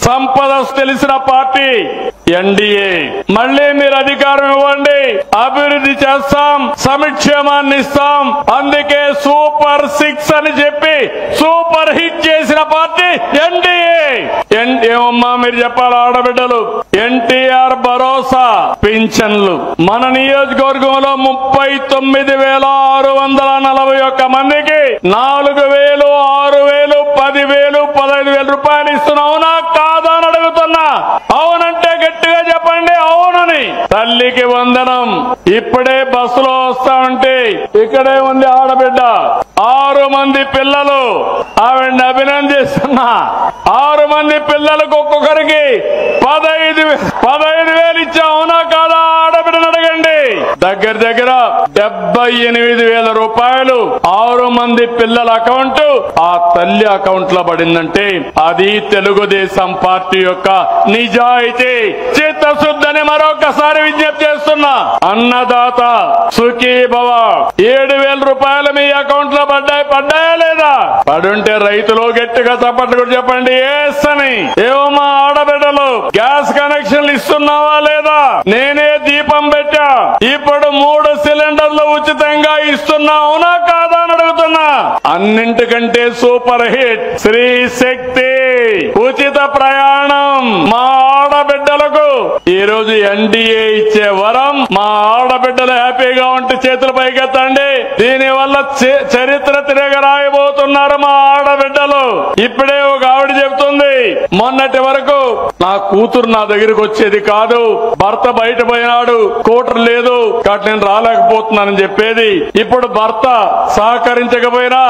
సంపద తెలిసిన party NDA. మళ్ళీ మీరు అధికారం ఇవ్వండి, అభివృద్ధి చేస్తాం, సంక్షేమాన్ని ఇస్తాం. అందుకే సూపర్ 6 అని చెప్పి సూపర్ హిట్ చేసిన పార్టీ ఎన్డీఏ. ఏమమ్మా మీరు చెప్పాలి ఆడబిడ్డలు, ఎన్టీఆర్ భరోసా పింఛన్లు మన నియోజకవర్గంలో 39,641 మందికి 4,000, 6,000, 10,000, 15,000 రూపాయలు ఇస్తున్నావునా కాదా అని అడుగుతున్నా. అవునంటే గట్టిగా చెప్పండి అవునని. తల్లికి వందనం. ఇప్పుడే బస్సులో వస్తా ఉంటే ఇక్కడే ఉంది ఆడబిడ్డ, 6 మంది పిల్లలు, ఆవిడ్ని అభినందిస్తున్నా. 6 మంది పిల్లలకు ఒక్కొక్కరికి 15,000 ఇచ్చా. అవునా కాదా ఆడబిడ్డను అడగండి. దగ్గర 78,000 రూపాయలు 6 మంది పిల్లల అకౌంట్ ఆ తల్లి అకౌంట్ లో పడిందంటే అది తెలుగుదేశం పార్టీ యొక్క నిజాయితీ, చిత్తశుద్ధని మరొకసారి విజ్ఞప్తి చేస్తున్నా. అన్నదాత సుఖీభవ 7,000 రూపాయలు మీ అకౌంట్ లో పడ్డాయా లేదా? పడుంటే రైతులు గట్టిగా చప్పట్లు కూడా చెప్పండి ఎస్ అని. ఏమమ్మా ఆడబిడ్డలు గ్యాస్ కనెక్షన్లు ఇస్తున్నావా లేదా? నేనే దీపం పెట్టా, ఇప్పుడు 3 సిలిండర్లు ఉచితంగా ఇస్తున్నా. అవునా కాదా అని అడుగుతున్నా. అన్నింటికంటే సూపర్ హిట్ శ్రీ శక్తి ఉచిత ప్రయాణం. మా ఆడబిడ్డలకు ఈ రోజు ఎన్డీఏ ఇచ్చే వరం. మా ఆడబిడ్డలు హ్యాపీగా ఉంటే చేతుల పైకెత్తండి. దీని వల్ల చరిత్ర తిరగరాయబోతున్నారు మా ఆడబిడ్డలు. ఇప్పుడే ఒక ఆవిడ చెబుతుంది, మొన్నటి వరకు నా కూతురు నా దగ్గరికి వచ్చేది కాదు, భర్త బయట పోయినాడు, స్కూటర్ లేదు కాబట్టి నేను రాలేకపోతున్నానని చెప్పేది. ఇప్పుడు భర్త సహకరించకపోయినా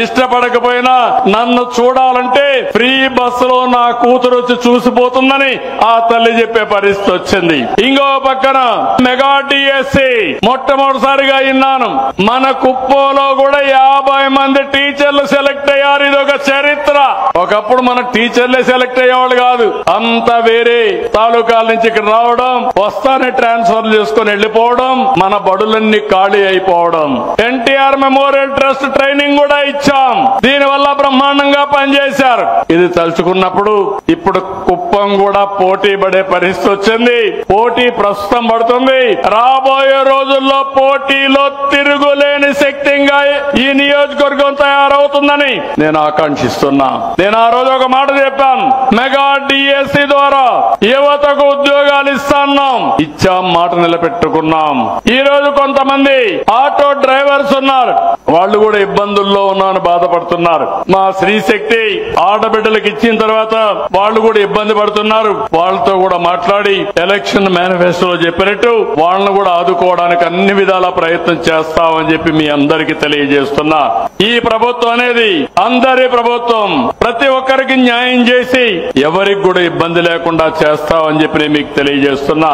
ఇష్టపడకపోయినా నన్ను చూడాలంటే ఫ్రీ బస్సులో నా కూతురు వచ్చి చూసిపోతుందని ఆ తల్లి చెప్పే పరిస్థితి వచ్చింది. ఇంకో పక్కన మెగా డిఎస్సి మొట్టమొదటిసారిగా విన్నాను. మన కుప్పంలో కూడా 50 మంది టీచర్లు సెలెక్ట్ అయ్యారు. ఇది ఒక చరిత్ర. ఒకప్పుడు మన టీచర్లే సెలెక్ట్ అయ్యేవాళ్ళు కాదు, అంతా వేరే తాలూకాల నుంచి ఇక్కడ రావడం, వస్తానే ట్రాన్స్ఫర్ చేసుకుని వెళ్లిపోవడం, మన బడులన్నీ ఖాళీ అయిపోవడం. ఎన్టీఆర్ మెమోరియల్ ట్రస్ట్ ట్రైనింగ్ కూడా ఇచ్చాం. దీనివల్ల బ్రహ్మాండంగా పనిచేశారు. ఇది తలుచుకున్నప్పుడు ఇప్పుడు కుప్పం కూడా పోటీ పడే పరిస్థితి వచ్చింది. పోటీ ప్రస్తుతం పడుతుంది. రాబోయే రోజుల్లో పోటీలో తిరుగులేని శక్తిగా ఈ నియోజకవర్గం తయారవుతుందని నేను ఆకాంక్షిస్తున్నా. నేను ఆ రోజు ఒక మాట చెప్పాను, మెగా డిఎస్సి ద్వారా యువతకు ఉద్యోగాలు ఇస్తాన్నాం. ఇచ్చాం, మాట నిలబెట్టుకున్నాం. ఈ రోజు కొంతమంది ఆటో డ్రైవర్స్ ఉన్నారు, వాళ్ళు కూడా ఇబ్బందుల్లో ఉన్నారని బాధపడుతున్నారు. మా శ్రీశక్తి ఆడబిడ్డలకు ఇచ్చిన తర్వాత వాళ్ళు కూడా ఇబ్బంది పడుతున్నారు. వాళ్ళతో కూడా మాట్లాడి ఎలక్షన్ మేనిఫెస్టోలో చెప్పినట్టు వాళ్ళను కూడా ఆదుకోవడానికి అన్ని విధాల ప్రయత్నం చేస్తామని చెప్పి మీ అందరికీ తెలియజేస్తున్నా. ఈ ప్రభుత్వం అనేది అందరి ప్రభుత్వం. ప్రతి ఒక్కరికి న్యాయం చేసి ఎవరికి కూడా ఇబ్బంది లేకుండా చేస్తామని చెప్పి నేను మీకు తెలియజేస్తున్నా.